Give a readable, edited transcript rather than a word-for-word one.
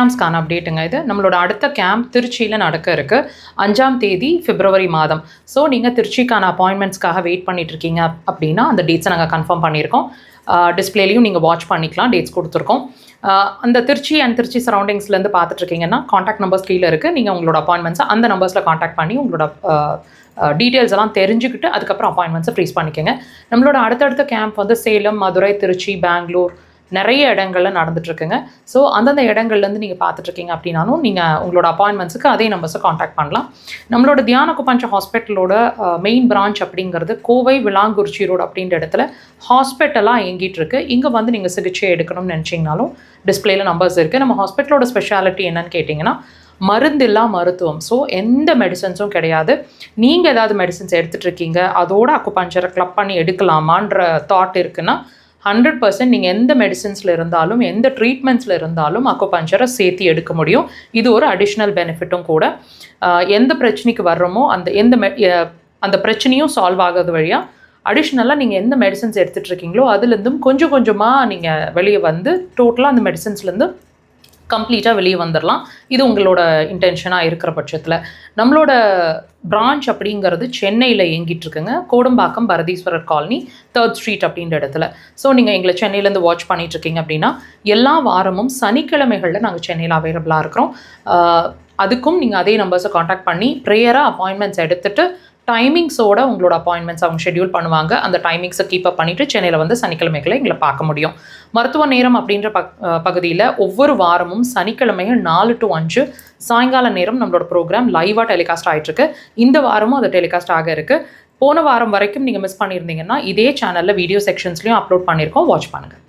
கேம்ப்ஸ்க்கான அப்டேட்டுங்க இது. நம்மளோட அடுத்த கேம்ப் திருச்சியில் நடக்க இருக்குது 5ஆம் தேதி பிப்ரவரி மாதம். ஸோ நீங்கள் திருச்சிக்கான அப்பாயின்மெண்ட்ஸ்க்காக வெயிட் பண்ணிட்டுருக்கீங்க அப்படின்னா அந்த டேட்ஸை நாங்கள் கன்ஃபார்ம் பண்ணியிருக்கோம். டிஸ்பிளேலையும் நீங்கள் வாட்ச் பண்ணிக்கலாம், டேட்ஸ் கொடுத்துருக்கோம். அந்த திருச்சி அண்ட் திருச்சி சரௌண்டிங்ஸ்லேருந்து பார்த்துட்ருக்கீங்கன்னா காண்டாக்ட் நம்பர்ஸ் கீழே இருக்குது. நீங்கள் உங்களோட அப்பாயின்மெண்ட்ஸை அந்த நம்பர்ஸில் காண்டாக்ட் பண்ணி உங்களோட டீட்டெயில்ஸ் எல்லாம் தெரிஞ்சுக்கிட்டு அதுக்கப்புறம் அப்பாயின்மெண்ட்ஸை ஃப்ரீஸ் பண்ணிக்கோங்க. நம்மளோட அடுத்தடுத்த கேம்ப் வந்து சேலம், மதுரை, திருச்சி, பெங்களூர் நிறைய இடங்களில் நடந்துட்டுருக்குங்க. ஸோ அந்தந்த இடங்கள்லேருந்து நீங்கள் பார்த்துட்ருக்கீங்க அப்படின்னாலும் நீங்கள் உங்களோட அப்பாயின்மெண்ட்ஸுக்கு அதே நம்பர்ஸை காண்டாக்ட் பண்ணலாம். நம்மளோட தியான குப்பஞ்ச ஹாஸ்பிட்டலோட மெயின் பிரான்ச் அப்படிங்கிறது கோவை விளாங்குறிச்சி ரோடு அப்படின்ற இடத்துல ஹாஸ்பிட்டலாக இயங்கிட்டுருக்கு. இங்கே வந்து நீங்கள் சிகிச்சை எடுக்கணும்னு நினச்சிங்கனாலும் டிஸ்பிளேயில் நம்பர்ஸ் இருக்குது. நம்ம ஹாஸ்பிட்டலோட ஸ்பெஷாலிட்டி என்னன்னு கேட்டிங்கன்னா மருந்தில்லா மருத்துவம். ஸோ எந்த மெடிசன்ஸும் கிடையாது. நீங்கள் ஏதாவது மெடிசன்ஸ் எடுத்துகிட்ருக்கீங்க, அதோட அக்குபஞ்சரை கிளப் பண்ணி எடுக்கலாமான்ற தாட் இருக்குன்னா 100% நீங்கள் எந்த மெடிசன்ஸில் இருந்தாலும் எந்த ட்ரீட்மெண்ட்ஸில் இருந்தாலும் அக்குபஞ்சரை சேர்த்து எடுக்க முடியும். இது ஒரு அடிஷ்னல் பெனிஃபிட்டும் கூட. எந்த பிரச்சனைக்கு வர்றோமோ அந்த பிரச்சனையும் சால்வ் ஆகிறது வழியாக அடிஷ்னலாக நீங்கள் எந்த மெடிசன்ஸ் எடுத்துகிட்ருக்கீங்களோ அதுலேருந்தும் கொஞ்சம் கொஞ்சமாக நீங்கள் வெளியே வந்து டோட்டலாக அந்த மெடிசன்ஸ்லேருந்து கம்ப்ளீட்டாக வெளியே வந்துடலாம். இது உங்களோட இன்டென்ஷனாக இருக்கிற பட்சத்தில். நம்மளோட பிரான்ச் அப்படிங்கிறது சென்னையில் இயங்கிட்டுருக்குங்க. Kodambakkam Bharatheeswarar colony 3rd street அப்படின்ற இடத்துல. ஸோ நீங்கள் எங்களை சென்னையிலேருந்து வாட்ச் பண்ணிகிட்ருக்கீங்க அப்படின்னா எல்லா வாரமும் சனிக்கிழமைகளில் நாங்கள் சென்னையில் அவைலபிளாக இருக்கிறோம். அதுக்கும் நீங்கள் அதே நம்பர்ஸை காண்டாக்ட் பண்ணி ப்ரேயராக அப்பாயின்மெண்ட்ஸ் எடுத்துகிட்டு டைமிங்ஸோட உங்களோட அப்பாயின்மெண்ட்ஸ் அவங்க ஷெட்யூல் பண்ணுவாங்க. அந்த டைமிங்ஸை கீப் அப் பண்ணிவிட்டு சென்னையில் வந்து சனிக்கிழமைகளை எங்களை பார்க்க முடியும். மருத்துவ நேரம் அப்படின்ற பகுதியில் ஒவ்வொரு வாரமும் சனிக்கிழமைகள் 4 to 5 சாயங்கால நேரம் நம்மளோட ப்ரோக்ராம் லைவாக டெலிகாஸ்ட் ஆகிட்டுருக்கு. இந்த வாரமும் அது டெலிகாஸ்ட் ஆக இருக்குது. போன வாரம் வரைக்கும் நீங்கள் மிஸ் பண்ணியிருந்தீங்கன்னா இதே சேனலில் வீடியோ செக்ஷன்ஸ்லையும் அப்லோட் பண்ணியிருக்கோம், வாட்ச் பண்ணுங்கள்.